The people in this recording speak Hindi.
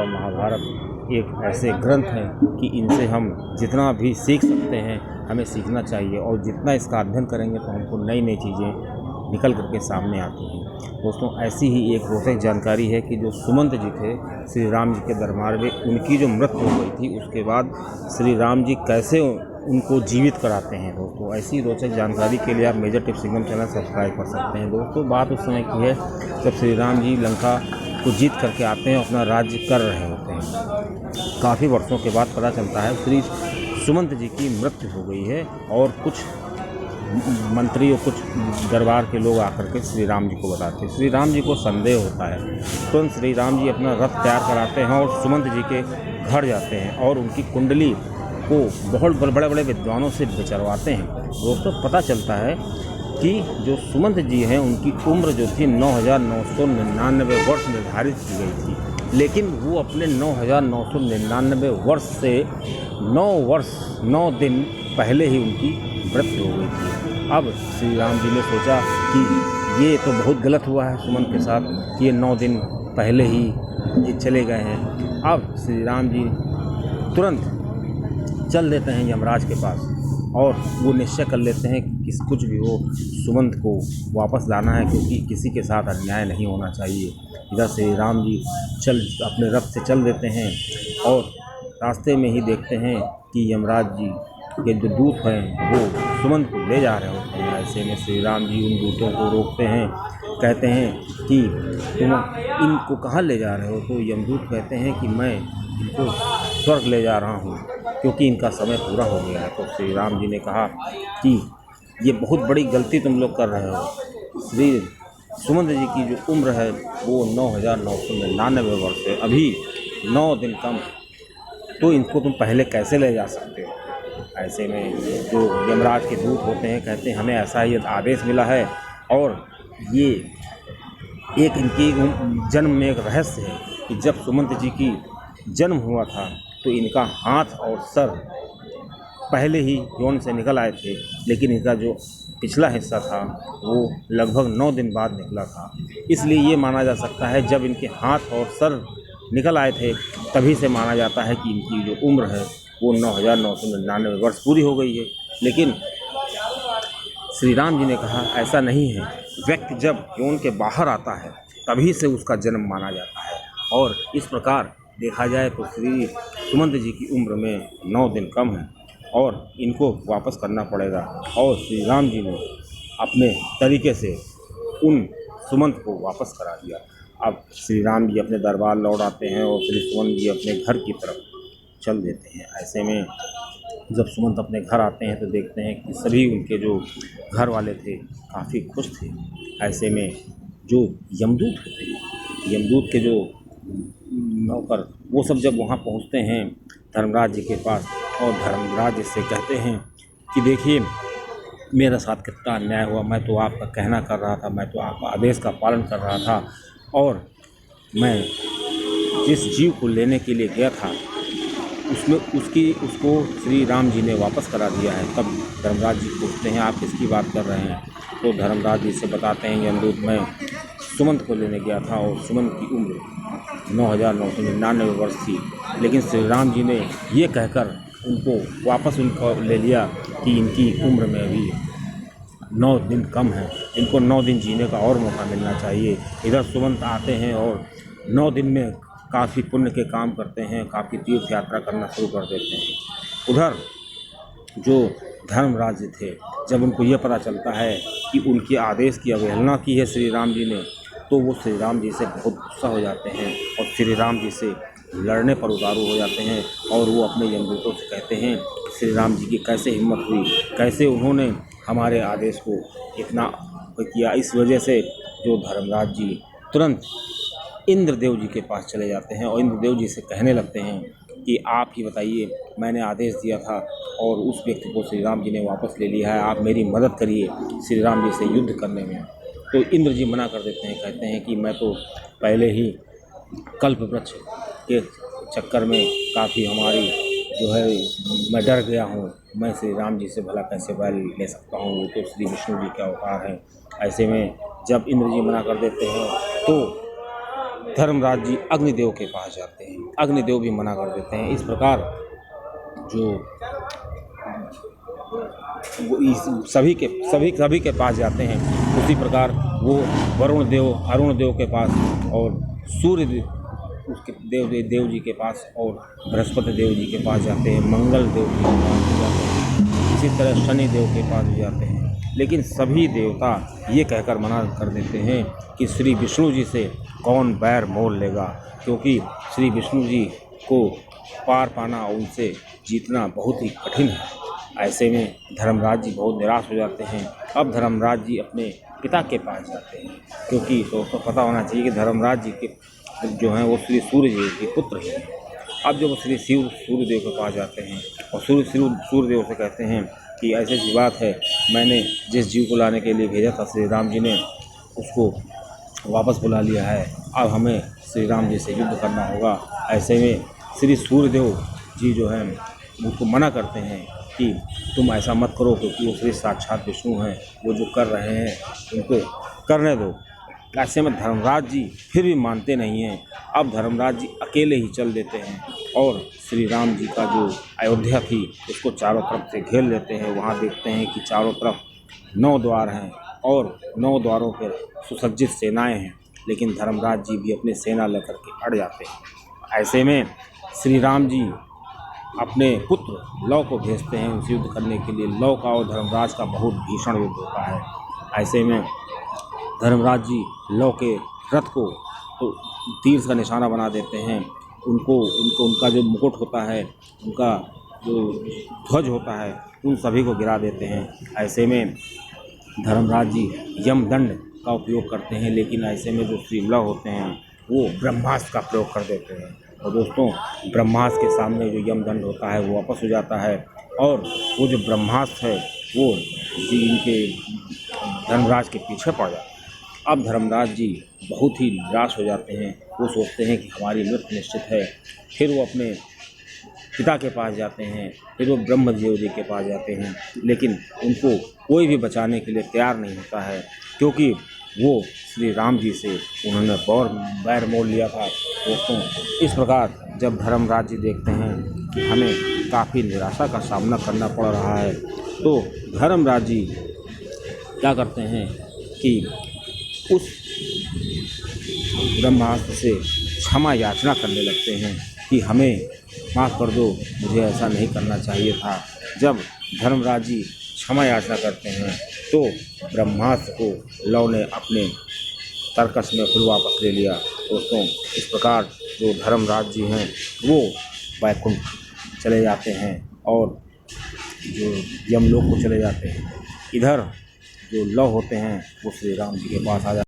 और महाभारत एक ऐसे ग्रंथ हैं कि इनसे हम जितना भी सीख सकते हैं हमें सीखना चाहिए, और जितना इसका अध्ययन करेंगे तो हमको नई नई चीज़ें निकल करके सामने आती हैं। दोस्तों, ऐसी ही एक रोचक जानकारी है कि जो सुमंत जी थे श्री राम जी के दरबार में, उनकी जो मृत्यु हो गई थी उसके बाद श्री राम जी कैसे उनको जीवित कराते हैं। दोस्तों, ऐसी रोचक जानकारी के लिए आप major tips Singham channel subscribe कर सकते हैं। दोस्तों, बात उस समय की है जब श्री राम जी लंका को जीत करके आते हैं, अपना राज्य कर रहे होते हैं। काफ़ी वर्षों के बाद पता चलता है श्री सुमंत जी की मृत्यु हो गई है, और कुछ मंत्री और कुछ दरबार के लोग आकर के श्री राम जी को बताते हैं। श्री राम जी को संदेह होता है, तुरंत श्री राम जी अपना रथ तैयार कराते हैं और सुमंत जी के घर जाते हैं और उनकी कुंडली को बहुत बड़े बड़े विद्वानों से विचरवाते हैं। दोस्तों, पता चलता है कि जो सुमंत जी हैं उनकी उम्र जो थी 9,999 वर्ष निर्धारित की गई थी, लेकिन वो अपने 9,999 वर्ष से 9 वर्ष 9 दिन पहले ही उनकी मृत्यु हो गई थी। अब श्री राम जी ने सोचा कि ये तो बहुत गलत हुआ है सुमंत के साथ कि ये 9 दिन पहले ही ये चले गए हैं। अब श्री राम जी तुरंत चल देते हैं यमराज के पास और वो निश्चय कर लेते हैं कि कुछ भी हो सुमंत को वापस लाना है, क्योंकि किसी के साथ अन्याय नहीं होना चाहिए। इधर श्री राम जी अपने रथ से चल देते हैं और रास्ते में ही देखते हैं कि यमराज जी के जो दूत हैं वो सुमंत को ले जा रहे होते हैं। ऐसे में श्री राम जी उन दूतों को रोकते हैं, कहते हैं कि तुम इनको कहाँ ले जा रहे हो? तो यमदूत कहते हैं कि मैं इनको स्वर्ग ले जा रहा हूँ, क्योंकि इनका समय पूरा हो गया है। तो श्री राम जी ने कहा कि ये बहुत बड़ी गलती तुम लोग कर रहे हो। श्री सुमंत जी की जो उम्र है वो 9,999 वर्ष है, अभी 9 दिन कम, तो इनको तुम पहले कैसे ले जा सकते हो? ऐसे में जो यमराज के दूत होते हैं कहते हैं हमें ऐसा ही आदेश मिला है, और ये एक इनकी जन्म में एक रहस्य है कि जब सुमंत जी की जन्म हुआ था तो इनका हाथ और सर पहले ही यौन से निकल आए थे, लेकिन इनका जो पिछला हिस्सा था वो लगभग 9 दिन बाद निकला था। इसलिए ये माना जा सकता है जब इनके हाथ और सर निकल आए थे तभी से माना जाता है कि इनकी जो उम्र है वो 9,999 वर्ष पूरी हो गई है। लेकिन श्री राम जी ने कहा ऐसा नहीं है, व्यक्ति जब यौन के बाहर आता है तभी से उसका जन्म माना जाता है, और इस प्रकार देखा जाए तो श्री सुमंत जी की उम्र में 9 दिन कम है और इनको वापस करना पड़ेगा। और श्री राम जी ने अपने तरीके से उन सुमंत को वापस करा दिया। अब श्री राम जी अपने दरबार लौट आते हैं और श्री सुमंत जी अपने घर की तरफ चल देते हैं। ऐसे में जब सुमंत अपने घर आते हैं तो देखते हैं कि सभी उनके जो घर वाले थे काफ़ी खुश थे। ऐसे में जो यमदूत होते हैं, यमदूत के जो नौकर, वो सब जब वहाँ पहुँचते हैं धर्मराज जी के पास और धर्मराज से कहते हैं कि देखिए मेरे साथ कितना अन्याय हुआ, मैं तो आपका कहना कर रहा था, मैं तो आपका आदेश का पालन कर रहा था, और मैं जिस जीव को लेने के लिए गया था उसको श्री राम जी ने वापस करा दिया है। तब धर्मराज जी पूछते हैं आप किसकी बात कर रहे हैं? तो धर्मराज जी से बताते हैं यमदूत मैं सुमंत को लेने गया था और सुमंत की उम्र 9,999 वर्ष थी, लेकिन श्री राम जी ने ये कहकर उनको वापस उनको ले लिया कि इनकी उम्र में अभी 9 दिन कम है, इनको 9 दिन जीने का और मौका मिलना चाहिए। इधर सुमंत आते हैं और 9 दिन में काफ़ी पुण्य के काम करते हैं, काफ़ी तीर्थ यात्रा करना शुरू कर देते हैं। उधर जो धर्मराज थे, जब उनको ये पता चलता है कि उनके आदेश की अवहेलना की है श्री राम जी ने, तो वो श्री राम जी से बहुत गुस्सा हो जाते हैं और श्री राम जी से लड़ने पर उतारू हो जाते हैं। और वो अपने यमदूतों से कहते हैं श्री राम जी की कैसे हिम्मत हुई, कैसे उन्होंने हमारे आदेश को इतना किया। इस वजह से जो धर्मराज जी तुरंत इंद्रदेव जी के पास चले जाते हैं और इंद्रदेव जी से कहने लगते हैं कि आप ही बताइए, मैंने आदेश दिया था और उस व्यक्ति को श्री राम जी ने वापस ले लिया है, आप मेरी मदद करिए श्री राम जी से युद्ध करने में। तो इंद्र जी मना कर देते हैं, कहते हैं कि मैं तो पहले ही कल्प वृक्ष के चक्कर में काफ़ी हमारी जो है मैं डर गया हूँ, मैं श्री राम जी से भला कैसे बैल ले सकता हूँ, वो तो श्री विष्णु जी के अवतार हैं। ऐसे में जब इंद्र जी मना कर देते हैं तो धर्मराज जी अग्निदेव के पास जाते हैं, अग्निदेव भी मना कर देते हैं। इस प्रकार जो सभी के पास जाते हैं, उसी प्रकार वो वरुण देव, अरुण देव के पास और सूर्य उसके देव जी के पास और बृहस्पति देव जी के पास जाते हैं, मंगल देव जी के पास भी जाते हैं, इसी तरह शनि देव के पास भी जाते हैं। लेकिन सभी देवता ये कहकर मना कर देते हैं कि श्री विष्णु जी से कौन बैर मोल लेगा, क्योंकि श्री विष्णु जी को पार पाना, उनसे जीतना बहुत ही कठिन है। ऐसे में धर्मराज जी बहुत निराश हो जाते हैं। अब धर्मराज जी अपने पिता के पास जाते हैं, क्योंकि दोस्तों पता होना चाहिए कि धर्मराज जी के जो हैं वो श्री सूर्य जी के पुत्र ही हैं। अब जब वो श्री सूर्यदेव के पास जाते हैं और सूर्यदेव से कहते हैं कि ऐसी सी बात है, मैंने जिस जीव को लाने के लिए भेजा था श्री राम जी ने उसको वापस बुला लिया है, अब हमें श्री राम जी से युद्ध करना होगा। ऐसे में श्री सूर्यदेव जी जो हैं उनको मना करते हैं कि तुम ऐसा मत करो, क्योंकि वो श्री साक्षात विष्णु हैं, वो जो कर रहे हैं उनको करने दो। ऐसे में धर्मराज जी फिर भी मानते नहीं हैं। अब धर्मराज जी अकेले ही चल देते हैं और श्री राम जी का जो अयोध्या थी उसको चारों तरफ से घेर लेते हैं। वहाँ देखते हैं कि चारों तरफ 9 द्वार हैं और 9 द्वारों पर सुसज्जित सेनाएं हैं, लेकिन धर्मराज जी भी अपनी सेना लेकर के अड़ जाते हैं। ऐसे में श्री राम जी अपने पुत्र लव को भेजते हैं उस युद्ध करने के लिए। लव का और धर्मराज का बहुत भीषण युद्ध होता है। ऐसे में धर्मराज जी लव के रथ को तो तीर का निशाना बना देते हैं। उनका जो मुकुट होता है, उनका जो ध्वज होता है, उन सभी को गिरा देते हैं। ऐसे में धर्मराज जी यमदंड का उपयोग करते हैं, लेकिन ऐसे में जो श्री लव होते हैं वो ब्रह्मास्त्र का प्रयोग कर देते हैं। और दोस्तों ब्रह्मास्त्र के सामने जो यमदंड होता है वो वापस हो जाता है और वो जो ब्रह्मास्त्र है वो इनके धर्मराज के पीछे पड़ जाता है। अब धर्मराज जी बहुत ही निराश हो जाते हैं। वो सोचते हैं कि हमारी मृत्यु निश्चित है। फिर वो अपने पिता के पास जाते हैं, फिर वो ब्रह्मदेव जी के पास जाते हैं, लेकिन उनको कोई भी बचाने के लिए तैयार नहीं होता है, क्योंकि वो श्री राम जी से उन्होंने बैर मोल लिया था। दोस्तों इस प्रकार जब धर्मराज जी देखते हैं कि हमें काफ़ी निराशा का सामना करना पड़ रहा है, तो धर्मराज जी क्या करते हैं कि उस ब्रह्मास्त्र से क्षमा याचना करने लगते हैं कि हमें माफ़ कर दो, मुझे ऐसा नहीं करना चाहिए था। जब धर्मराज जी क्षमा याचना करते हैं तो ब्रह्मास्त्र को लव ने अपने तरकस में फिर वापस ले लिया। दोस्तों इस प्रकार जो धर्मराज जी हैं वो वैकुंठ चले जाते हैं और जो यमलोक को चले जाते हैं। इधर जो लव होते हैं वो श्री राम जी के पास आ जाते हैं।